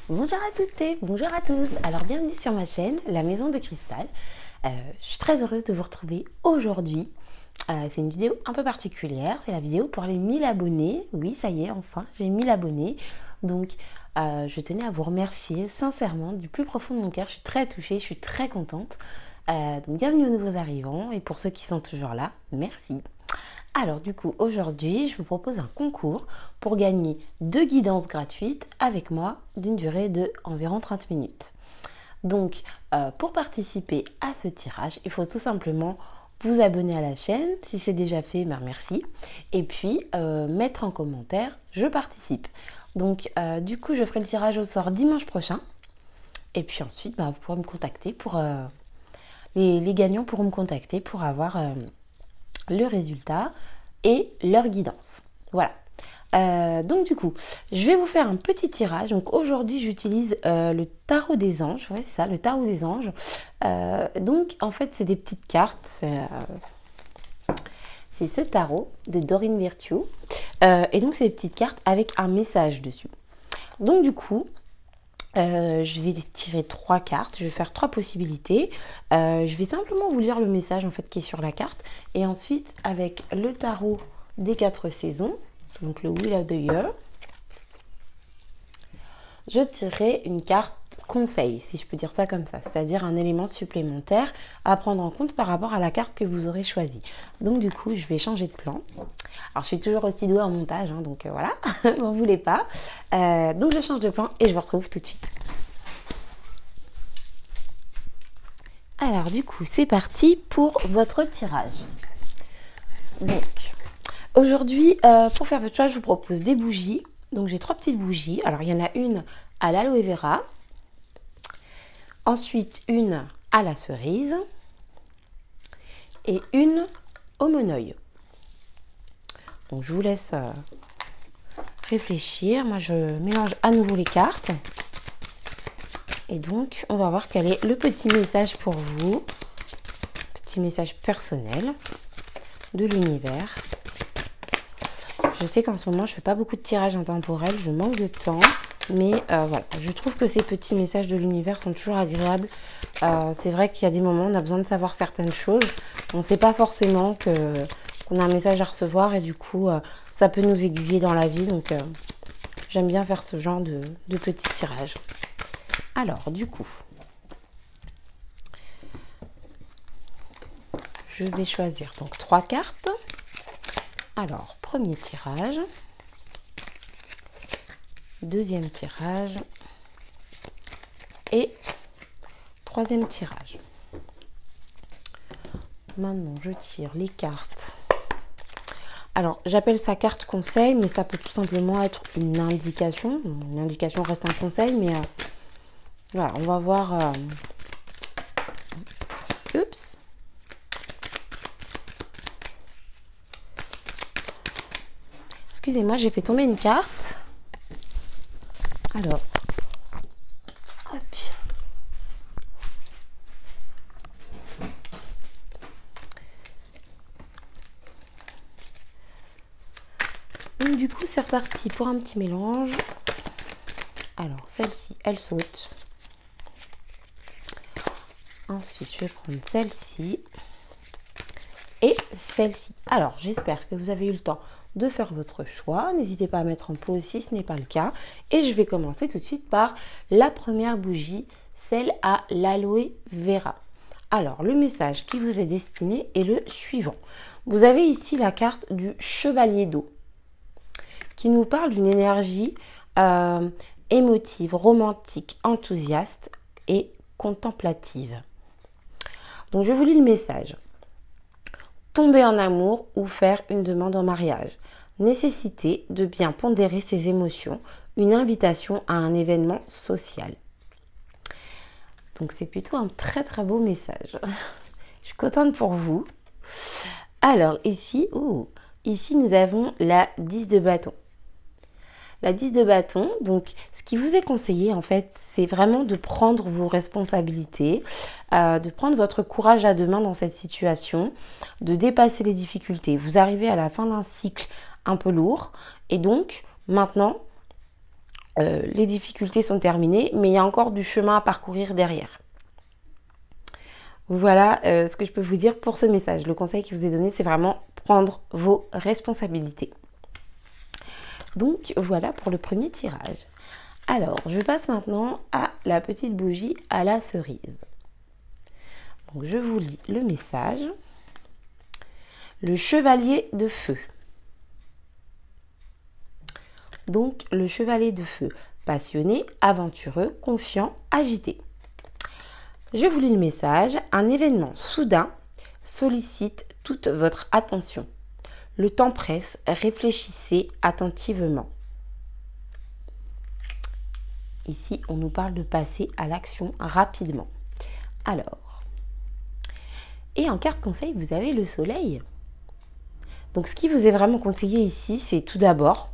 Bonjour à toutes et bonjour à tous. Alors bienvenue sur ma chaîne, La Maison de Cristal. Je suis très heureuse de vous retrouver aujourd'hui. C'est une vidéo un peu particulière, c'est la vidéo pour les 1000 abonnés. Oui, ça y est, enfin, j'ai 1000 abonnés. Donc je tenais à vous remercier sincèrement du plus profond de mon cœur. Je suis très touchée, je suis très contente. Donc bienvenue aux nouveaux arrivants et pour ceux qui sont toujours là, merci. Alors du coup, aujourd'hui, je vous propose un concours pour gagner 2 guidances gratuites avec moi d'une durée de environ 30 minutes. Donc, pour participer à ce tirage, il faut tout simplement vous abonner à la chaîne. Si c'est déjà fait, ben merci. Et puis, mettre en commentaire « Je participe ». Donc, du coup, je ferai le tirage au sort dimanche prochain. Et puis ensuite, ben, vous pourrez me contacter pour... les gagnants pourront me contacter pour avoir... le résultat et leur guidance. Voilà. Donc du coup, je vais vous faire un petit tirage. Donc aujourd'hui, j'utilise le tarot des anges. Ouais, c'est ça, le tarot des anges. Donc en fait, c'est des petites cartes. C'est ce tarot de Dorine Virtue. Et donc, c'est des petites cartes avec un message dessus. Donc du coup, je vais tirer 3 cartes, je vais faire 3 possibilités. Je vais simplement vous lire le message en fait qui est sur la carte. Et ensuite, avec le tarot des 4 saisons, donc le Wheel of the Year, je tirerai une carte conseil, si je peux dire ça comme ça, c'est-à-dire un élément supplémentaire à prendre en compte par rapport à la carte que vous aurez choisie. Donc du coup, je vais changer de plan. Alors, je suis toujours aussi douée en montage, hein, donc voilà, m'en voulez pas. Donc, je change de plan et je vous retrouve tout de suite. Alors, du coup, c'est parti pour votre tirage. Donc, aujourd'hui, pour faire votre choix, je vous propose des bougies. Donc, j'ai 3 petites bougies. Alors, il y en a une à l'aloe vera. Ensuite, une à la cerise. Et une au monoeil. Donc, je vous laisse réfléchir. Moi, je mélange à nouveau les cartes. Et donc, on va voir quel est le petit message pour vous. Petit message personnel de l'univers. Je sais qu'en ce moment, je ne fais pas beaucoup de tirages intemporels. Je manque de temps. Mais voilà, je trouve que ces petits messages de l'univers sont toujours agréables. C'est vrai qu'il y a des moments où on a besoin de savoir certaines choses. On ne sait pas forcément qu'on a un message à recevoir. Et du coup, ça peut nous aiguiller dans la vie. Donc, j'aime bien faire ce genre de petits tirages. Alors, du coup, je vais choisir donc 3 cartes. Alors, premier tirage, deuxième tirage et troisième tirage. Maintenant, je tire les cartes. Alors, j'appelle ça carte conseil, mais ça peut tout simplement être une indication. Une indication reste un conseil, mais voilà, on va voir. Oups. Excusez-moi, j'ai fait tomber une carte. Alors, hop. Donc du coup, c'est reparti pour un petit mélange. Alors, celle-ci, elle saute. Ensuite, je vais prendre celle-ci et celle-ci. Alors, j'espère que vous avez eu le temps de faire votre choix. N'hésitez pas à mettre en pause si ce n'est pas le cas. Et je vais commencer tout de suite par la première bougie, celle à l'aloe vera. Alors, le message qui vous est destiné est le suivant. Vous avez ici la carte du chevalier d'eau qui nous parle d'une énergie émotive, romantique, enthousiaste et contemplative. Donc, je vous lis le message. Tomber en amour ou faire une demande en mariage. Nécessité de bien pondérer ses émotions. Une invitation à un événement social. Donc, c'est plutôt un très très beau message. Je suis contente pour vous. Alors, ici, ici nous avons la 10 de bâton. La 10 de bâton, donc ce qui vous est conseillé en fait, c'est vraiment de prendre vos responsabilités, de prendre votre courage à deux mains dans cette situation, de dépasser les difficultés. Vous arrivez à la fin d'un cycle un peu lourd et donc maintenant, les difficultés sont terminées, mais il y a encore du chemin à parcourir derrière. Voilà ce que je peux vous dire pour ce message. Le conseil qui vous est donné, c'est vraiment prendre vos responsabilités. Donc voilà pour le premier tirage. Alors, je passe maintenant à la petite bougie à la cerise. Donc je vous lis le message. Le chevalier de feu. Donc le chevalier de feu, passionné, aventureux, confiant, agité. Je vous lis le message. Un événement soudain sollicite toute votre attention. Le temps presse, réfléchissez attentivement. Ici, on nous parle de passer à l'action rapidement. Alors, et en carte conseil, vous avez le soleil. Donc, ce qui vous est vraiment conseillé ici, c'est tout d'abord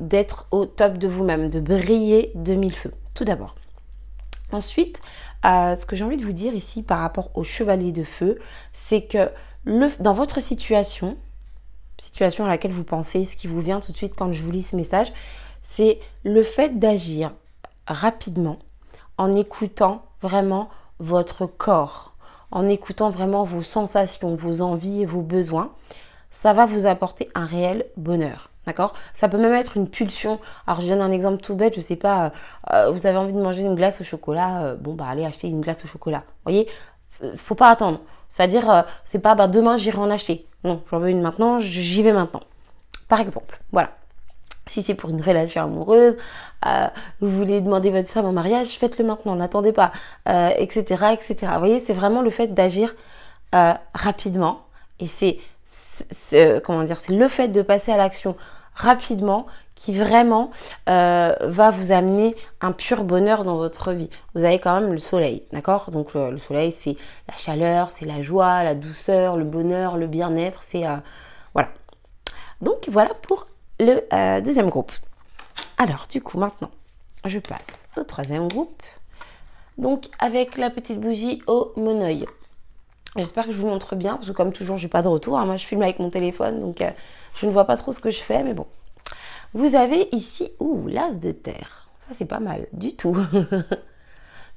d'être au top de vous-même, de briller de mille feux, tout d'abord. Ensuite, ce que j'ai envie de vous dire ici par rapport au chevalier de feu, c'est que dans votre situation à laquelle vous pensez, ce qui vous vient tout de suite quand je vous lis ce message, c'est le fait d'agir rapidement en écoutant vraiment votre corps, en écoutant vraiment vos sensations, vos envies et vos besoins. Ça va vous apporter un réel bonheur. D'accord? Ça peut même être une pulsion. Alors, je donne un exemple tout bête. Je sais pas, vous avez envie de manger une glace au chocolat. Bon, bah, allez acheter une glace au chocolat. Vous voyez? Faut pas attendre. C'est-à-dire, c'est pas, bah, demain, j'irai en acheter. Non, j'en veux une maintenant, j'y vais maintenant. Par exemple, voilà. Si c'est pour une relation amoureuse, vous voulez demander votre femme en mariage, faites-le maintenant, n'attendez pas, etc., etc. Vous voyez, c'est vraiment le fait d'agir rapidement. Et c'est le fait de passer à l'action rapidement qui vraiment va vous amener un pur bonheur dans votre vie. Vous avez quand même le soleil, d'accord? Donc le soleil, c'est la chaleur, c'est la joie, la douceur, le bonheur, le bien-être, c'est voilà. Donc voilà pour le deuxième groupe. Alors du coup maintenant, je passe au troisième groupe. Donc avec la petite bougie au moneuil. J'espère que je vous montre bien, parce que comme toujours, je n'ai pas de retour. Moi, je filme avec mon téléphone, donc je ne vois pas trop ce que je fais, mais bon. Vous avez ici, l'as de terre. Ça, c'est pas mal du tout.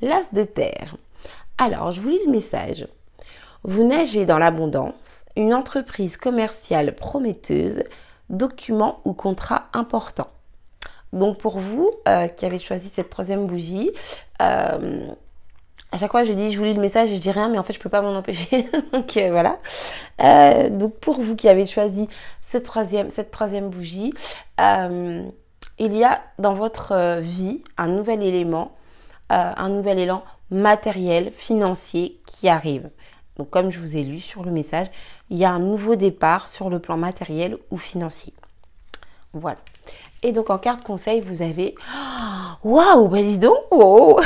L'as de terre. Alors, je vous lis le message. Vous nagez dans l'abondance, une entreprise commerciale prometteuse, document ou contrat important. Donc, pour vous qui avez choisi cette troisième bougie, à chaque fois, je dis, je vous lis le message et je dis rien, mais en fait, je ne peux pas m'en empêcher. Donc, voilà. Donc, pour vous qui avez choisi cette troisième bougie, il y a dans votre vie un nouvel élément, un nouvel élan matériel, financier qui arrive. Donc, comme je vous ai lu sur le message, il y a un nouveau départ sur le plan matériel ou financier. Voilà. Et donc, en carte conseil, vous avez... Waouh, bah dis donc, wow.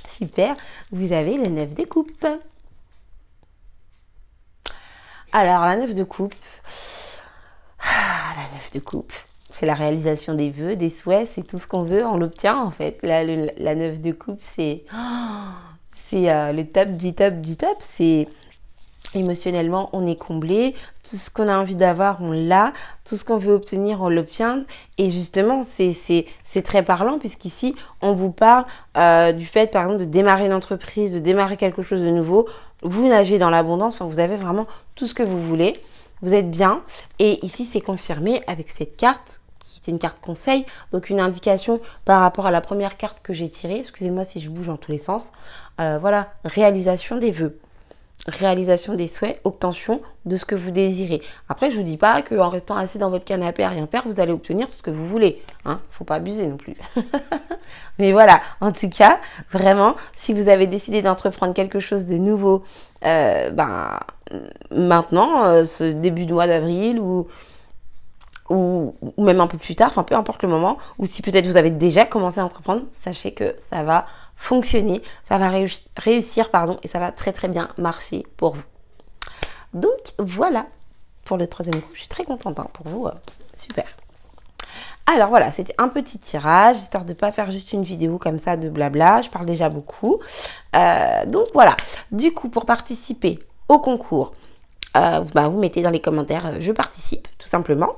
Super, vous avez la 9 de coupe. Alors, la 9 de coupe, c'est la réalisation des vœux, des souhaits, c'est tout ce qu'on veut, on l'obtient en fait. La 9 de coupe, c'est le top du top du top, c'est émotionnellement, on est comblé, tout ce qu'on a envie d'avoir, on l'a, tout ce qu'on veut obtenir, on l'obtient. Et justement, c'est très parlant puisqu'ici, on vous parle du fait, par exemple, de démarrer une entreprise, de démarrer quelque chose de nouveau. Vous nagez dans l'abondance, enfin, vous avez vraiment tout ce que vous voulez, vous êtes bien. Et ici, c'est confirmé avec cette carte, qui est une carte conseil, donc une indication par rapport à la première carte que j'ai tirée. Excusez-moi si je bouge dans tous les sens. Voilà, réalisation des vœux. Réalisation des souhaits, obtention de ce que vous désirez. Après, je vous dis pas qu'en restant assis dans votre canapé à rien faire, vous allez obtenir tout ce que vous voulez. Hein, faut pas abuser non plus. Mais voilà, en tout cas, vraiment, si vous avez décidé d'entreprendre quelque chose de nouveau, maintenant, ce début de mois d'avril ou même un peu plus tard, enfin peu importe le moment, ou si peut-être vous avez déjà commencé à entreprendre, sachez que ça va fonctionner, ça va réussir, et ça va très très bien marcher pour vous. Donc voilà pour le troisième groupe, je suis très contente pour vous, super. Alors voilà, c'était un petit tirage, histoire de ne pas faire juste une vidéo comme ça de blabla, je parle déjà beaucoup. Donc voilà, du coup pour participer au concours, vous mettez dans les commentaires « je participe » tout simplement.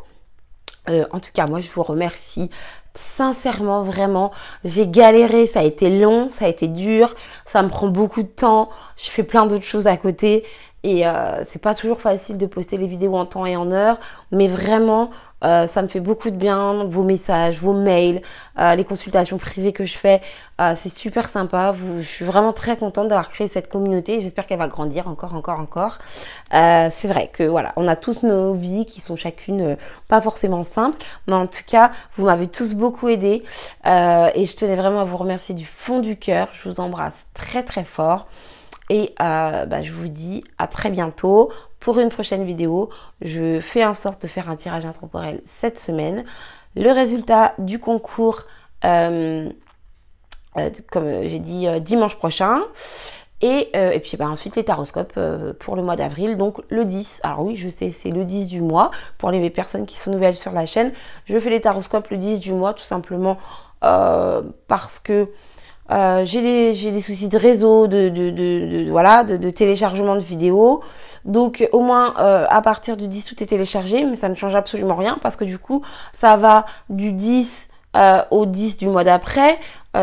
En tout cas, moi, je vous remercie sincèrement, vraiment. J'ai galéré, ça a été long, ça a été dur, ça me prend beaucoup de temps. Je fais plein d'autres choses à côté et c'est pas toujours facile de poster les vidéos en temps et en heure, mais vraiment, ça me fait beaucoup de bien. Vos messages, vos mails, les consultations privées que je fais, c'est super sympa. Je suis vraiment très contente d'avoir créé cette communauté. J'espère qu'elle va grandir encore. C'est vrai que voilà, on a tous nos vies qui sont chacune pas forcément simples, mais en tout cas, vous m'avez tous beaucoup aidé et je tenais vraiment à vous remercier du fond du cœur. Je vous embrasse très fort et je vous dis à très bientôt pour une prochaine vidéo. Je fais en sorte de faire un tirage intemporel cette semaine. Le résultat du concours, comme j'ai dit, dimanche prochain. Et puis ensuite les taroscopes pour le mois d'avril, donc le 10. Alors oui, je sais, c'est le 10 du mois. Pour les personnes qui sont nouvelles sur la chaîne, je fais les taroscopes le 10 du mois, tout simplement parce que j'ai des soucis de réseau, de téléchargement de vidéos. Donc au moins à partir du 10 tout est téléchargé, mais ça ne change absolument rien parce que du coup ça va du 10 au 10 du mois d'après.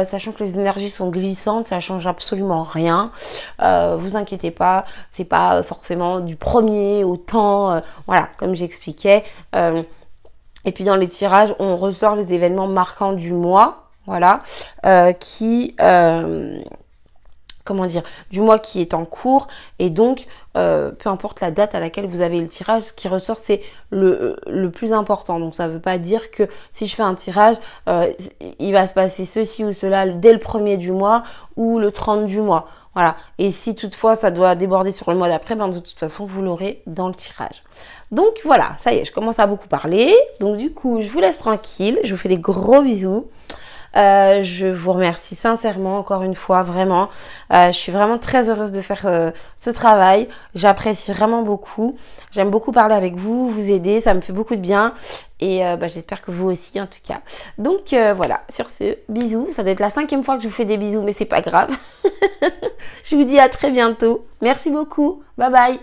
Sachant que les énergies sont glissantes, ça change absolument rien. Vous inquiétez pas, c'est pas forcément du premier au temps, voilà, comme j'expliquais. Et puis dans les tirages, on ressort les événements marquants du mois, voilà, comment dire, du mois qui est en cours. Et donc, peu importe la date à laquelle vous avez le tirage, ce qui ressort, c'est le plus important. Donc, ça ne veut pas dire que si je fais un tirage, il va se passer ceci ou cela dès le 1er du mois ou le 30 du mois. Voilà. Et si toutefois, ça doit déborder sur le mois d'après, ben, de toute façon, vous l'aurez dans le tirage. Donc, voilà, ça y est, je commence à beaucoup parler. Donc, du coup, je vous laisse tranquille. Je vous fais des gros bisous. Je vous remercie sincèrement encore une fois, vraiment. Je suis vraiment très heureuse de faire ce travail. J'apprécie vraiment beaucoup. J'aime beaucoup parler avec vous, vous aider. Ça me fait beaucoup de bien. Et j'espère que vous aussi en tout cas. Donc voilà, sur ce, bisous. Ça doit être la 5e fois que je vous fais des bisous, mais c'est pas grave. Je vous dis à très bientôt. Merci beaucoup. Bye bye.